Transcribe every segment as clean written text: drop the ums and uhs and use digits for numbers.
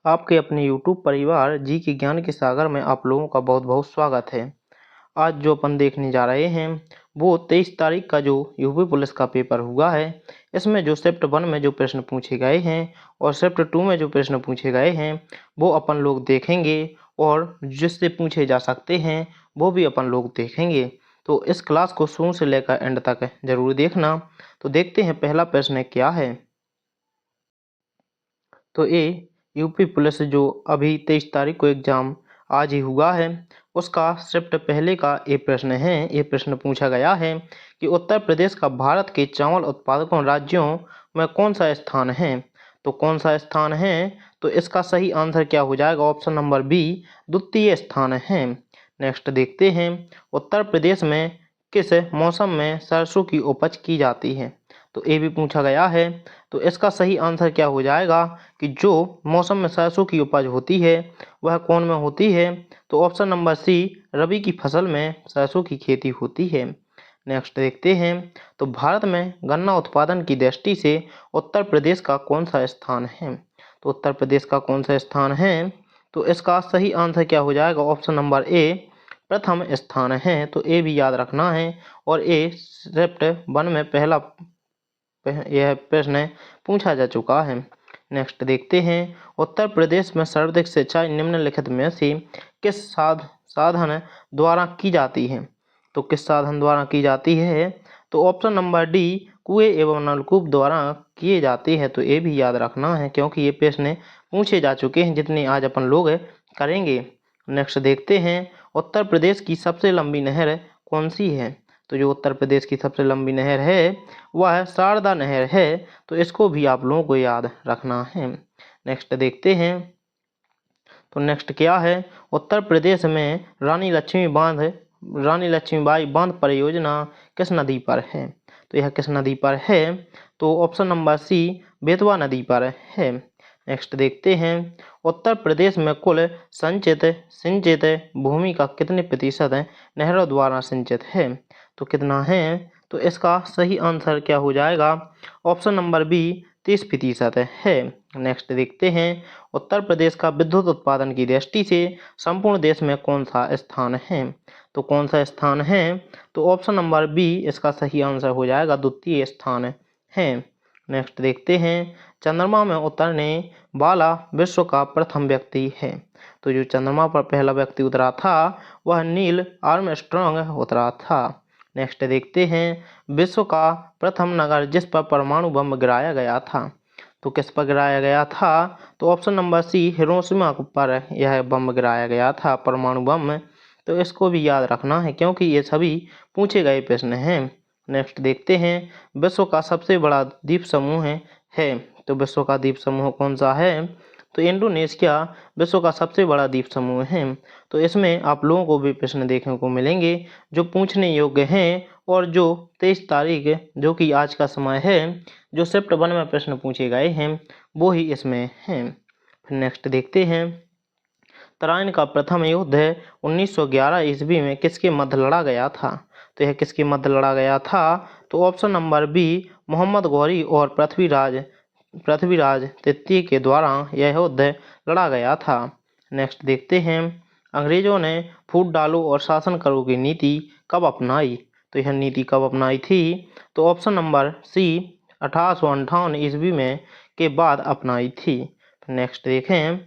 आपके अपने YouTube परिवार जी के ज्ञान के सागर में आप लोगों का बहुत बहुत स्वागत है। आज जो अपन देखने जा रहे हैं वो 23 तारीख का जो यूपी पुलिस का पेपर हुआ है, इसमें जो शिफ्ट 1 में जो प्रश्न पूछे गए हैं और शिफ्ट 2 में जो प्रश्न पूछे गए हैं वो अपन लोग देखेंगे और जिससे पूछे जा सकते हैं वो भी अपन लोग देखेंगे। तो इस क्लास को शुरू से लेकर एंड तक जरूर देखना। तो देखते हैं पहला प्रश्न क्या है। तो ये यूपी पुलिस जो अभी 23 तारीख को एग्जाम आज ही हुआ है उसका शिफ्ट पहले का ये प्रश्न है। ये प्रश्न पूछा गया है कि उत्तर प्रदेश का भारत के चावल उत्पादकों राज्यों में कौन सा स्थान है। तो कौन सा स्थान है, तो इसका सही आंसर क्या हो जाएगा, ऑप्शन नंबर बी द्वितीय स्थान है। नेक्स्ट देखते हैं, उत्तर प्रदेश में किस मौसम में सरसों की उपज की जाती है। तो ये भी पूछा गया है। तो इसका सही आंसर क्या हो जाएगा कि जो मौसम में सरसों की उपज होती है वह कौन में होती है। तो ऑप्शन नंबर सी रबी की फसल में सरसों की खेती होती है। नेक्स्ट देखते हैं, तो भारत में गन्ना उत्पादन की दृष्टि से उत्तर प्रदेश का कौन सा स्थान है। तो उत्तर प्रदेश का कौन सा स्थान है, तो इसका सही आंसर क्या हो जाएगा, ऑप्शन नंबर ए प्रथम स्थान है। तो ए भी याद रखना है और ए शिफ्ट 1 में पहला यह प्रश्न पूछा जा चुका है। नेक्स्ट देखते हैं, उत्तर प्रदेश में सर्वाधिक सिंचाई निम्नलिखित में से किस साधन द्वारा की जाती है। तो किस साधन द्वारा की जाती है, तो ऑप्शन नंबर डी कुएं एवं नलकूप द्वारा किए जाते हैं। तो ये भी याद रखना है क्योंकि ये प्रश्न पूछे जा चुके हैं जितने आज अपन लोग करेंगे। नेक्स्ट देखते हैं, उत्तर प्रदेश की सबसे लंबी नहर कौन सी है। तो जो उत्तर प्रदेश की सबसे लंबी नहर है वह शारदा नहर है। तो इसको भी आप लोगों को याद रखना है। नेक्स्ट देखते हैं, तो नेक्स्ट क्या है, उत्तर प्रदेश में रानी लक्ष्मीबाई बांध परियोजना किस नदी पर है। तो यह किस नदी पर है, तो ऑप्शन नंबर सी बेतवा नदी पर है। नेक्स्ट देखते हैं, उत्तर प्रदेश में कुल सिंचित भूमि का कितने प्रतिशत नहरों द्वारा सिंचित है। तो कितना है, तो इसका सही आंसर क्या हो जाएगा, ऑप्शन नंबर बी 30% है। नेक्स्ट देखते हैं, उत्तर प्रदेश का विद्युत उत्पादन की दृष्टि से संपूर्ण देश में कौन सा स्थान है। तो कौन सा स्थान है, तो ऑप्शन नंबर बी इसका सही आंसर हो जाएगा, द्वितीय स्थान है। नेक्स्ट देखते हैं, चंद्रमा में उतरने वाला विश्व का प्रथम व्यक्ति है। तो जो चंद्रमा पर पहला व्यक्ति उतरा था वह नील आर्मस्ट्रॉन्ग उतरा था। नेक्स्ट देखते हैं, विश्व का प्रथम नगर जिस पर परमाणु बम गिराया गया था। तो किस पर गिराया गया था, तो ऑप्शन नंबर सी हिरोशिमा पर यह बम गिराया गया था, परमाणु बम। तो इसको भी याद रखना है क्योंकि ये सभी पूछे गए प्रश्न हैं। नेक्स्ट देखते हैं, विश्व का सबसे बड़ा द्वीप समूह है। तो विश्व का द्वीप समूह कौन सा है, तो इंडोनेशिया विश्व का सबसे बड़ा द्वीप समूह है। तो इसमें आप लोगों को भी प्रश्न देखने को मिलेंगे जो पूछने योग्य हैं और जो 23 तारीख जो कि आज का समय है जो शिफ्ट 1 में प्रश्न पूछे गए हैं वो ही इसमें हैं। फिर नेक्स्ट देखते हैं, तराइन का प्रथम युद्ध 1911 ईस्वी में किसके मध्य लड़ा गया था। तो यह किसके मध्य लड़ा गया था, तो option number B Mohammad Ghori और पृथ्वीराज तृतीय के द्वारा यह युद्ध लड़ा गया था। नेक्स्ट देखते हैं, अंग्रेजों ने फूट डालो और शासन करो की नीति कब अपनाई। तो यह नीति कब अपनाई थी, तो ऑप्शन नंबर सी 1858 ईस्वी में के बाद अपनाई थी। नेक्स्ट देखें,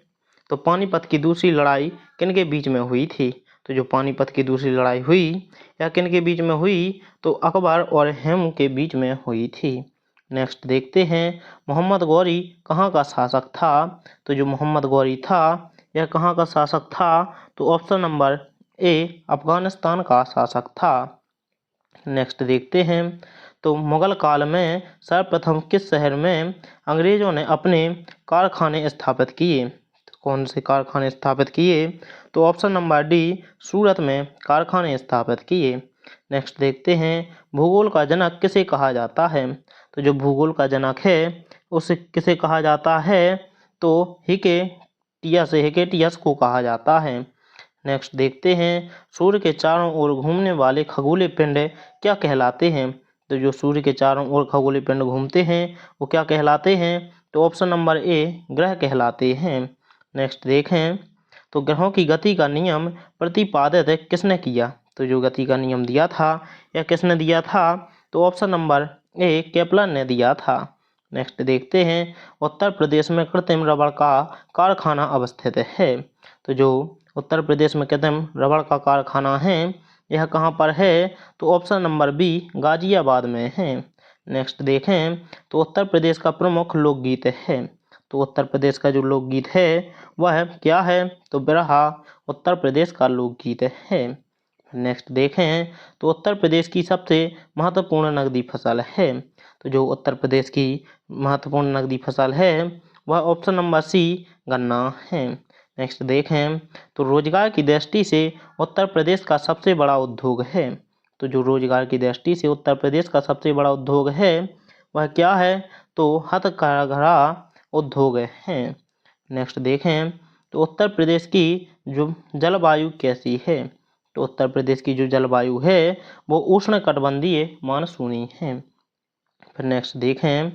तो पानीपत की दूसरी लड़ाई किन के बीच में हुई थी। तो जो पानीपत की दूसरी लड़ाई हुई यह किन के बीच में हुई, तो अकबर और हेमू के बीच में हुई थी। नेक्स्ट देखते हैं, मोहम्मद गौरी कहाँ का शासक था। तो जो मोहम्मद गौरी था यह कहाँ का शासक था, तो ऑप्शन नंबर ए अफगानिस्तान का शासक था। नेक्स्ट देखते हैं, तो मुगल काल में सर्वप्रथम किस शहर में अंग्रेजों ने अपने कारखाने स्थापित किए। तो कौन से कारखाने स्थापित किए, तो ऑप्शन नंबर डी सूरत में कारखाने स्थापित किए। नेक्स्ट देखते हैं, भूगोल का जनक किसे कहा जाता है। तो जो भूगोल का जनक है उसे किसे कहा जाता है, तो हिकेटियस को कहा जाता है। नेक्स्ट देखते हैं, सूर्य के चारों ओर घूमने वाले खगोलीय पिंड क्या कहलाते हैं। तो जो सूर्य के चारों ओर खगोलीय पिंड घूमते हैं वो क्या कहलाते हैं, तो ऑप्शन नंबर ए ग्रह कहलाते हैं। नेक्स्ट देखें तो ग्रहों की गति का नियम प्रतिपादित किसने किया? तो जो गति का नियम दिया था या किसने दिया था? तो ऑप्शन नंबर ए केपलर ने दिया था। नेक्स्ट देखते हैं उत्तर प्रदेश में कृत्रिम रबड़ का कारखाना अवस्थित है। तो जो उत्तर प्रदेश में कृत्रिम रबड़ का कारखाना है यह कहाँ पर है? तो ऑप्शन नंबर बी गाजियाबाद में है। नेक्स्ट देखें तो उत्तर प्रदेश का प्रमुख लोकगीत है। तो उत्तर प्रदेश का जो लोकगीत है वह क्या है? तो बिरहा उत्तर प्रदेश का लोकगीत है। नेक्स्ट देखें तो उत्तर प्रदेश की सबसे महत्वपूर्ण नकदी फसल है। तो जो उत्तर प्रदेश की महत्वपूर्ण नकदी फसल है वह ऑप्शन नंबर सी गन्ना है। नेक्स्ट देखें तो रोजगार की दृष्टि से उत्तर प्रदेश का सबसे बड़ा उद्योग है। तो जो रोजगार की दृष्टि से उत्तर प्रदेश का सबसे बड़ा उद्योग है वह क्या है? तो हथकरघा उद्योग है। नेक्स्ट देखें तो उत्तर प्रदेश की जो जलवायु कैसी है? तो उत्तर प्रदेश की जो जलवायु है वो उष्णकटिबंधीय मानसूनी है। फिर नेक्स्ट देखें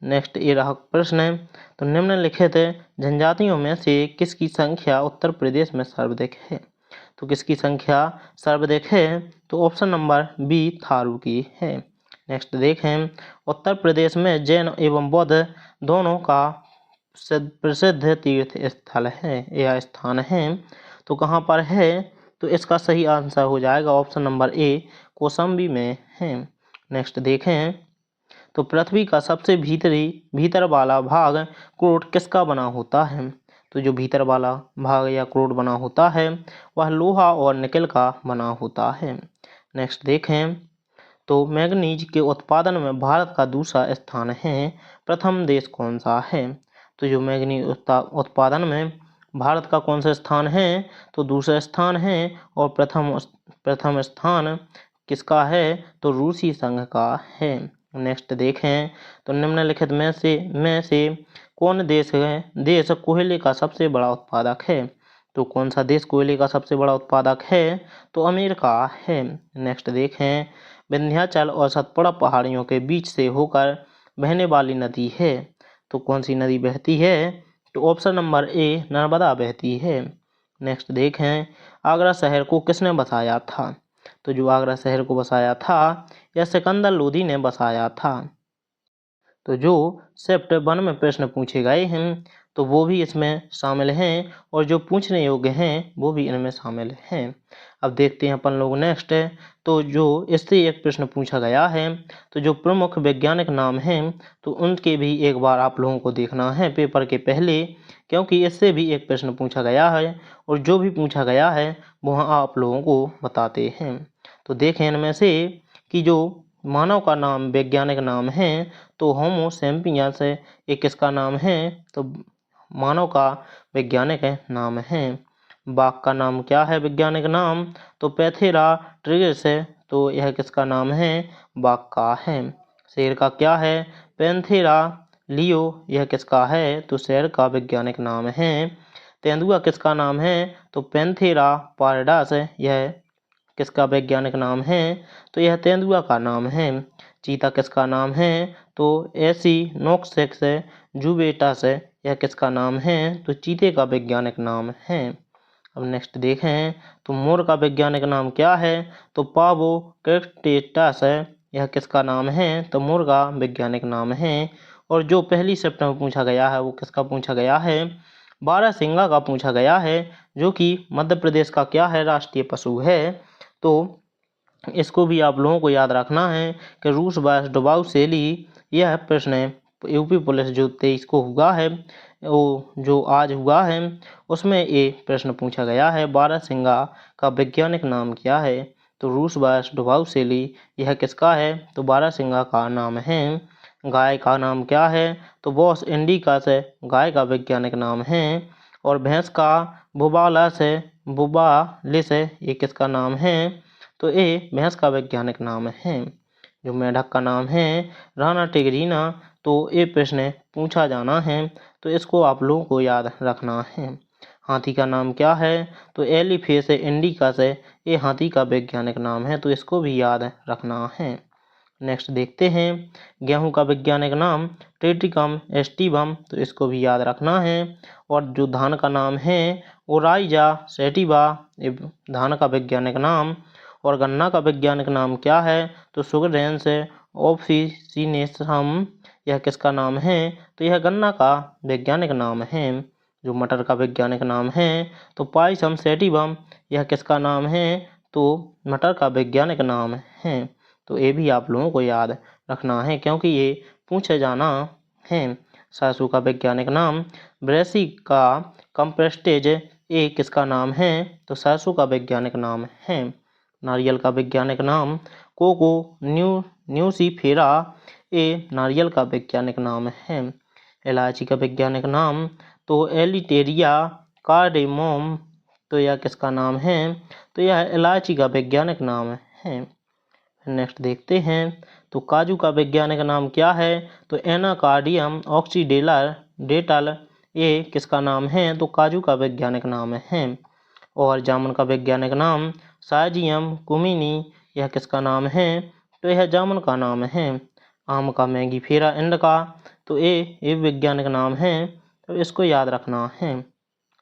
नेक्स्ट ये रहा प्रश्न तो निम्नलिखित जनजातियों में से किसकी संख्या उत्तर प्रदेश में सर्वाधिक है? तो किसकी संख्या सर्वाधिक है? तो ऑप्शन नंबर बी थारू की है। नेक्स्ट देखें उत्तर प्रदेश में जैन एवं बौद्ध दोनों का प्रसिद्ध तीर्थ स्थल है या स्थान है। तो कहाँ पर है? तो इसका सही आंसर हो जाएगा ऑप्शन नंबर ए कौशाम्बी में है। नेक्स्ट देखें तो पृथ्वी का सबसे भीतर वाला भाग क्रोट किसका बना होता है? तो जो भीतर वाला भाग या क्रोट बना होता है वह लोहा और निकल का बना होता है। नेक्स्ट देखें तो मैंगनीज के उत्पादन में भारत का दूसरा स्थान है। प्रथम देश कौन सा है? तो जो मैंगनीज उत्पादन में भारत का कौन सा स्थान है? तो दूसरा स्थान है। और प्रथम स्थान किसका है? तो रूसी संघ का है। नेक्स्ट देखें तो निम्नलिखित में से कौन देश कोयले का सबसे बड़ा उत्पादक है? तो कौन सा देश कोयले का सबसे बड़ा उत्पादक है? तो अमेरिका है। नेक्स्ट देखें विंध्याचल और सतपुड़ा पहाड़ियों के बीच से होकर बहने वाली नदी है। तो कौन सी नदी बहती है? तो ऑप्शन नंबर ए नर्मदा बहती है। नेक्स्ट देखें आगरा शहर को किसने बसाया था? तो जो आगरा शहर को बसाया था यह सिकंदर लोदी ने बसाया था। तो जो शिफ्ट 1 में प्रश्न पूछे गए हैं तो वो भी इसमें शामिल हैं और जो पूछने योग्य हैं वो भी इनमें शामिल हैं। अब देखते हैं अपन लोग नेक्स्ट तो जो इससे एक प्रश्न पूछा गया है तो जो प्रमुख वैज्ञानिक नाम हैं तो उनके भी एक बार आप लोगों को देखना है पेपर के पहले, क्योंकि इससे भी एक प्रश्न पूछा गया है और जो भी पूछा गया है वो आप लोगों को बताते हैं। तो देखें इनमें से कि जो मानव का नाम वैज्ञानिक नाम है तो होमो सैपियंस ये किसका नाम है? तो मानव का वैज्ञानिक नाम है। बाघ का नाम क्या है वैज्ञानिक नाम? तो पैथेरा ट्रिगस है। तो यह किसका नाम है? बाघ का है। शेर का क्या है? पैंथेरा लियो यह किसका है? तो शेर का वैज्ञानिक नाम है। तेंदुआ किसका नाम है? तो पैंथेरा पारडास यह किसका वैज्ञानिक नाम है? तो यह तेंदुआ का नाम है। चीता किसका नाम है? तो एसिनोक्सेक्स जुवेटास यह किसका नाम है? तो चीते का वैज्ञानिक नाम है। अब नेक्स्ट देखें तो मोर का वैज्ञानिक नाम क्या है? तो पावो कैक्टेटास यह किसका नाम है? तो मोर का वैज्ञानिक नाम है। और जो पहली शिफ्ट में पूछा गया है वो किसका पूछा गया है? बारहसिंगा का पूछा गया है जो कि मध्य प्रदेश का क्या है? राष्ट्रीय पशु है। तो इसको भी आप लोगों को याद रखना है कि रूस बायस डुबाऊ शैली यह प्रश्न यूपी पुलिस जो 23 को हुआ है वो जो आज हुआ है उसमें ये प्रश्न पूछा गया है बारहसिंगा का वैज्ञानिक नाम क्या है? तो रूस बायस डुबाऊ शैली यह किसका है? तो बारहसिंगा का नाम है। गाय का नाम क्या है? तो बॉस इंडिकास गाय का वैज्ञानिक नाम है। और भैंस का बुबालिस ये किसका नाम है? तो ये भैंस का वैज्ञानिक नाम है। जो मेढक का नाम है राना टिगरीना। तो ये प्रश्न पूछा जाना है तो इसको आप लोगों को याद रखना है। हाथी का नाम क्या है? तो एलिफेस इंडिका ये हाथी का वैज्ञानिक नाम है तो इसको भी याद रखना है। नेक्स्ट देखते हैं, गेहूं का वैज्ञानिक नाम ट्रिटिकम एस्टिवम, तो इसको भी याद रखना है। और जो धान का नाम है ओराइजा सैटिवा, धान का वैज्ञानिक नाम। और गन्ना का वैज्ञानिक नाम क्या है, तो सुगरडेंस ऑफिसिनेसम, यह किसका नाम है, तो यह गन्ना का वैज्ञानिक नाम है। जो मटर का वैज्ञानिक नाम है तो पाइसम सैटिवम, यह किसका नाम है, तो मटर का वैज्ञानिक नाम है। तो ये भी आप लोगों को याद रखना है क्योंकि ये पूछे जाना है। सरसों का वैज्ञानिक नाम ब्रेसिका कंप्रेस्टेज, ये किसका नाम है, तो सरसों का वैज्ञानिक नाम है। नारियल का वैज्ञानिक नाम कोको न्यूसीफेरा, ये नारियल का वैज्ञानिक नाम है। इलायची का वैज्ञानिक नाम तो एलिटेरिया कार्डेमोम, तो यह किसका नाम है, तो यह इलायची का वैज्ञानिक नाम है। नेक्स्ट देखते हैं, तो काजू का वैज्ञानिक नाम क्या है, तो एनाकार्डियम ऑक्सीडेटल, ये किसका नाम है, तो काजू का वैज्ञानिक नाम है। और जामुन का वैज्ञानिक नाम साइजियम कुमिनी, यह किसका नाम है, तो यह जामुन का नाम है। आम का मैंगीफेरा इंडिका, तो ये वैज्ञानिक नाम है, तो इसको याद रखना है।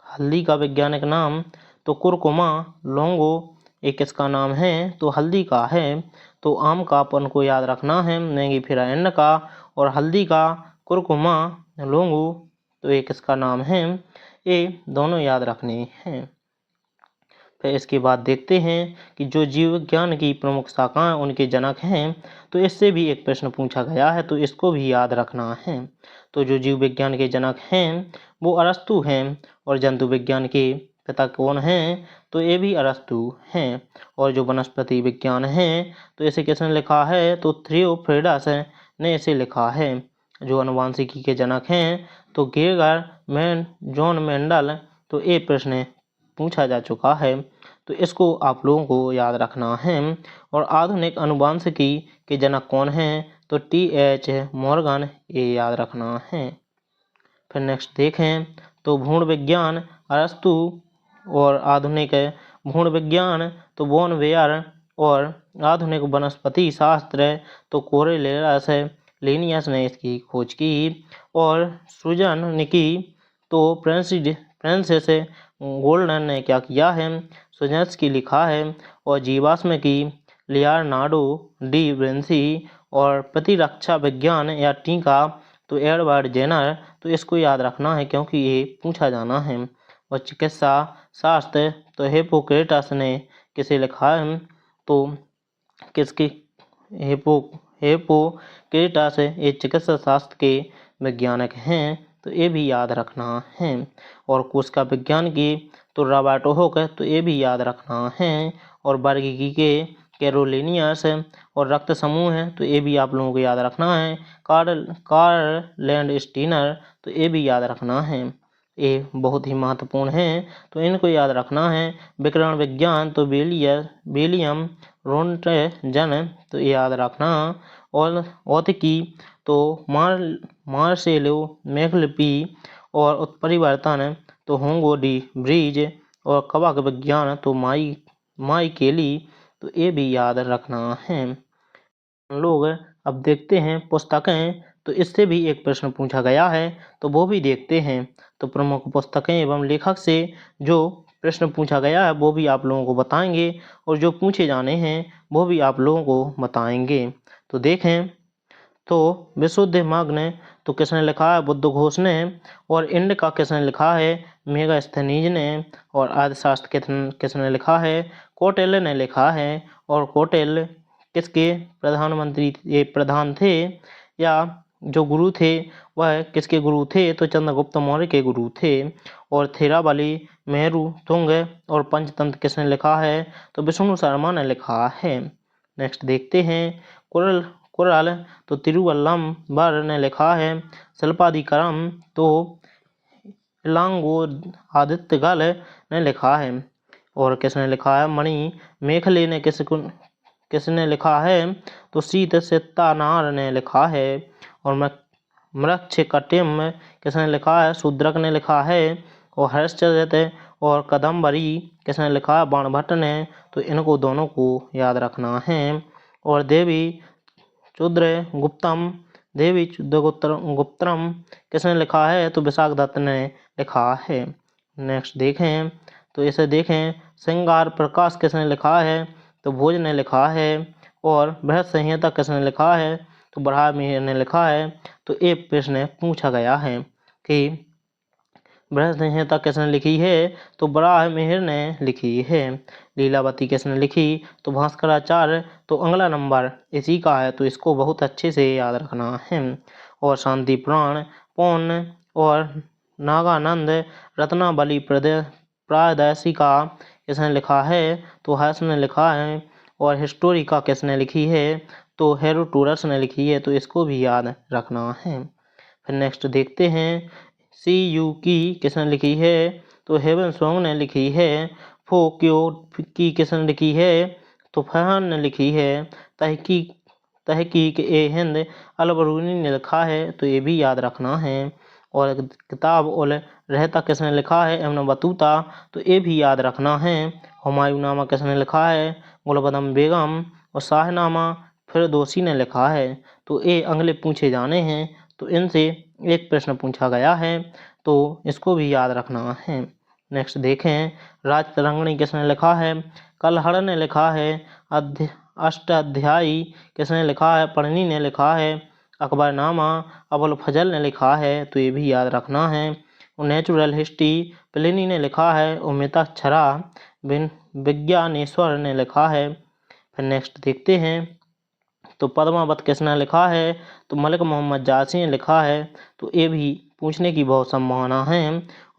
हल्दी का वैज्ञानिक नाम तो कुरकुमा लोंगो, ये किसका नाम है, तो हल्दी का है। तो आम का अपन को याद रखना है मैंगीफेरा इंडिका, और हल्दी का कुरकुमा लोंगो, तो ये किसका नाम है, ये दोनों याद रखने हैं। फिर इसके बाद देखते हैं कि जो जीव विज्ञान की प्रमुख शाखाएं उनके जनक हैं, तो इससे भी एक प्रश्न पूछा गया है, तो इसको भी याद रखना है। तो जो जीव विज्ञान के जनक हैं वो अरस्तु हैं, और जंतु विज्ञान के पिता कौन हैं, तो ये भी अरस्तु हैं। और जो वनस्पति विज्ञान है तो इसे किसने लिखा है, तो थियोफ्रेडस ने इसे लिखा है। जो अनुवांशिकी के जनक हैं तो गेगर जॉन मेंडल, तो ये प्रश्न पूछा जा चुका है, तो इसको आप लोगों को याद रखना है। और आधुनिक अनुवांशिकी के जनक कौन हैं, तो TH मॉर्गन, ये याद रखना है। फिर नेक्स्ट देखें, तो भ्रूण विज्ञान अरस्तु, और आधुनिक भ्रूण विज्ञान तो बोनवेयर, और आधुनिक वनस्पति शास्त्र तो कोरेलेरस लिनियस ने इसकी खोज की। और सृजन निकी तो फ्रांसिस गोल्डन ने क्या किया है, सुजनस की लिखा है। और जीवाश्म की लियोनार्डो डी विंसी, और प्रतिरक्षा विज्ञान या टीका तो एडवर्ड जेनर, तो इसको याद रखना है क्योंकि ये पूछा जाना है। और चिकित्सा शास्त्र तो हिप्पोक्रेटस ने किसे लिखा है, तो किसकी हिप्पोक्रेटस ये चिकित्सा शास्त्र के वैज्ञानिक हैं, तो ये भी याद रखना है। और कोशिका विज्ञान की तो रॉबर्ट हुक, तो ये भी याद रखना है। और वर्गीकी के कैरोलिनियस, और रक्त समूह है तो ये भी आप लोगों को याद रखना है। कार्ल लैंडस्टीनर, तो ये भी याद रखना है, ये बहुत ही महत्वपूर्ण है, तो इनको याद रखना है। विकिरण विज्ञान तो विलियम रोंटजन, तो ये याद रखना। और औतिकी तो मार्सेलो मैक्लपी, और उत्परिवर्तन तो होंगो डी ब्रीज, और कवक विज्ञान तो माई केली, तो ये भी याद रखना है। लोग अब देखते हैं पुस्तकें, तो इससे भी एक प्रश्न पूछा गया है, तो वो भी देखते हैं। तो प्रमुख पुस्तकें एवं लेखक से जो प्रश्न पूछा गया है वो भी आप लोगों को बताएंगे, और जो पूछे जाने हैं वो भी आप लोगों को बताएंगे। तो देखें, तो विशुद्धमग्न तो किसने लिखा है, बुद्ध घोष ने। और इंड का किसने लिखा है, मेगास्थनीज ने। और अर्थशास्त्र किसने लिखा है, कौटिल्य ने लिखा है। और कौटिल्य किसके प्रधान थे, या जो गुरु थे वह किसके गुरु थे, तो चंद्रगुप्त मौर्य के गुरु थे। और थेरावली मेहरू तुंग और पंचतंत्र किसने लिखा है, तो विष्णु शर्मा ने लिखा है। नेक्स्ट देखते हैं, कुरल तो तिरुवल्लम ने लिखा है। शिल्पाधिकरम तो इलांगो आदित्यगल ने लिखा है। और किसने लिखा है, मणि मेखले ने किसने लिखा है, तो शीत सित्तानार ने लिखा है। और मृच्छकटिम किसने लिखा है, शूद्रक ने लिखा है। और हर्षचरित और कदम्बरी किसने लिखा है, बाणभट्ट ने। तो इनको दोनों को याद रखना है। और देवी चुद्र गुप्तम देवी गुप्तरम किसने लिखा है? तो विशाख दत्त ने लिखा है। नेक्स्ट देखें तो इसे देखें, श्रृंगार प्रकाश किसने लिखा है? तो भोज ने लिखा है। और बृहद संहिता किसने लिखा है? तो वराहमिहिर ने लिखा है। तो एक प्रश्न पूछा गया है कि बृहद संहिता किसने लिखी है? तो वराहमिहिर ने लिखी है। लीलावती किसने लिखी? तो भास्कराचार्य। तो अगला नंबर इसी का है, तो इसको बहुत अच्छे से याद रखना है। और शांति पुराण पौन और नागानंद रत्नावली प्रादेशिका किसने लिखा है? तो हर्ष ने लिखा है। और हिस्टोरिका किसने लिखी है? तो हेरोडोटस ने लिखी है। तो इसको भी याद रखना है। फिर नेक्स्ट देखते हैं, सी यू की किसने लिखी है? तो हेवन सॉन्ग ने लिखी है। फो क्यो की किसने लिखी है? तो फरहान ने लिखी है। तहकीक ए हिंद अलबरूनी ने लिखा है। तो ये भी याद रखना है। और किताब उल रहता किसने लिखा है? Ibn Battuta. तो ये भी याद रखना है। हुमायूंनामा किसने लिखा है? गुलबदम बेगम। और शाहनामा फिरदौसी ने लिखा है। तो ये अगले पूछे जाने हैं, तो इनसे एक प्रश्न पूछा गया है, तो इसको भी याद रखना है। नेक्स्ट देखें, राजतरंगिणी किसने लिखा है? कलहड़ ने लिखा है। अष्टाध्यायी किसने लिखा है? पढ़नी ने लिखा है। अकबरनामा अबुल फजल ने लिखा है। तो ये भी याद रखना है। नेचुरल हिस्ट्री प्लिनी ने लिखा है। और मिताक्षरा विज्ञानेश्वर ने लिखा है। फिर नेक्स्ट देखते हैं, तो पद्मावत किसने लिखा है? तो मलिक मोहम्मद जासी ने लिखा है। तो ये भी पूछने की बहुत संभावना है।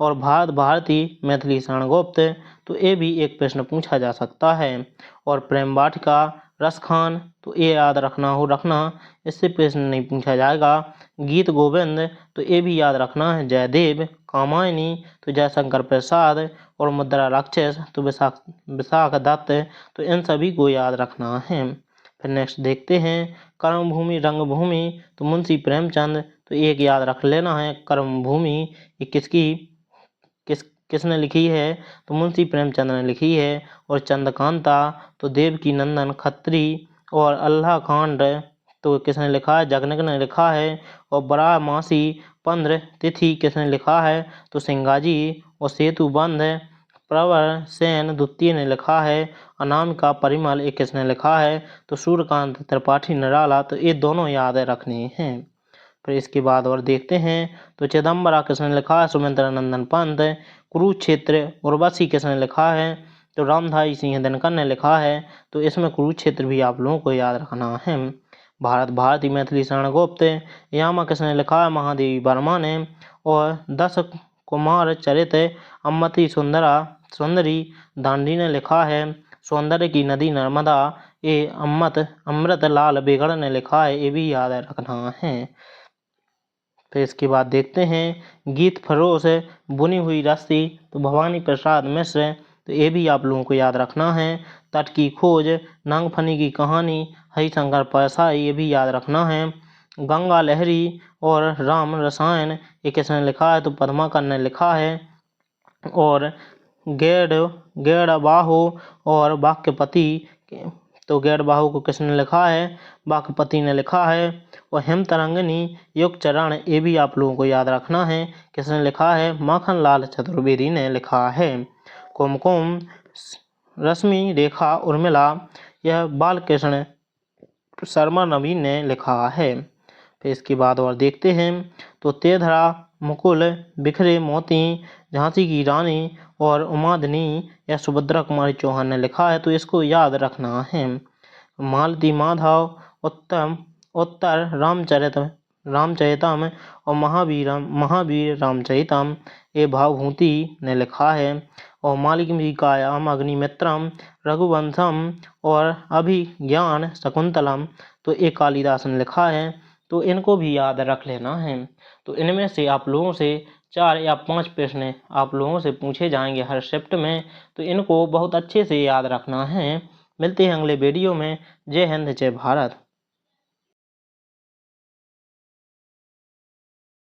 और भारती मैथिली शरणगुप्त, तो ये भी एक प्रश्न पूछा जा सकता है। और प्रेम वाटिका रसखान, तो ये याद रखना, इससे प्रश्न नहीं पूछा जाएगा। गीत गोविंद, तो ये भी याद रखना है। जयदेव कामायनी, तो जयशंकर प्रसाद। और मुद्रा राक्षस, तो विशाख दत्त। तो इन सभी को याद रखना है। फिर नेक्स्ट देखते हैं, कर्मभूमि रंगभूमि, तो मुंशी प्रेमचंद। तो एक याद रख लेना है, कर्मभूमि ये किसने लिखी है? तो मुंशी प्रेमचंद ने लिखी है। और चंद्रकांता, तो देवकी नंदन खत्री। और अल्लाह कांड, तो किसने लिखा है? जगनक ने लिखा है। और बराह मासी पंद्र तिथि किसने लिखा है? तो सिंगाजी। और सेतु बंध प्रवर सेन द्वितीय ने लिखा है। अनामिका परिमल एक किसने लिखा है? तो सूर्यकांत त्रिपाठी निराला। तो ये दोनों याद रखने हैं। फिर इसके बाद और देखते हैं, तो चिदम्बरा किसने लिखा है? सुमित्रा नंदन पंत। कुरुक्षेत्र उर्वशी किसने लिखा है? तो रामधारी सिंह दिनकर ने लिखा है। तो इसमें कुरुक्षेत्र भी आप लोगों को याद रखना है। भारती मैथिली शरणगुप्त यामा किसने लिखा है? महादेवी वर्मा ने। और 10 कुमार चरित अम्मति सुंदरी दांडी ने लिखा है। सौंदर्य की नदी नर्मदा, ये अमृत लाल बेगड़ ने लिखा है। ये भी याद रखना है। फिर इसके बाद देखते हैं, गीत फरोश बुनी हुई रस्सी, तो भवानी प्रसाद मिश्र। तो ये भी आप लोगों को याद रखना है। तट की खोज नागफनी की कहानी हरिशंकर परसाई, ये भी याद रखना है। गंगा लहरी और राम रसायन, ये किसने लिखा है? तो पद्माकर ने लिखा है। और गैड़बाहु और वाक्यपति, तो गैड़बाहु को किसने लिखा है? वाक्यपति ने लिखा है। और हेमतरंगिनी युग चरण, ये भी आप लोगों को याद रखना है। किसने लिखा है? माखनलाल चतुर्वेदी ने लिखा है। कुमकुम रश्मि रेखा उर्मिला, यह बालकृष्ण शर्मा नवीन ने लिखा है। फिर इसके बाद और देखते हैं, तो तेधरा मुकुल बिखरे मोती झांसी की रानी और उमादनी, यह सुभद्रा कुमारी चौहान ने लिखा है। तो इसको याद रखना है। मालती माधव उत्तर रामचरितम और महावीर रामचरितम, ये भावभूति ने लिखा है। और मालविकायाम अग्निमित्रम रघुवंशम और अभिज्ञान शकुंतलम, तो ये कालिदास ने लिखा है। तो इनको भी याद रख लेना है। तो इनमें से आप लोगों से 4 या 5 प्रश्न आप लोगों से पूछे जाएंगे हर शिफ्ट में। तो इनको बहुत अच्छे से याद रखना है। मिलते हैं अगले वीडियो में। जय हिंद जय भारत।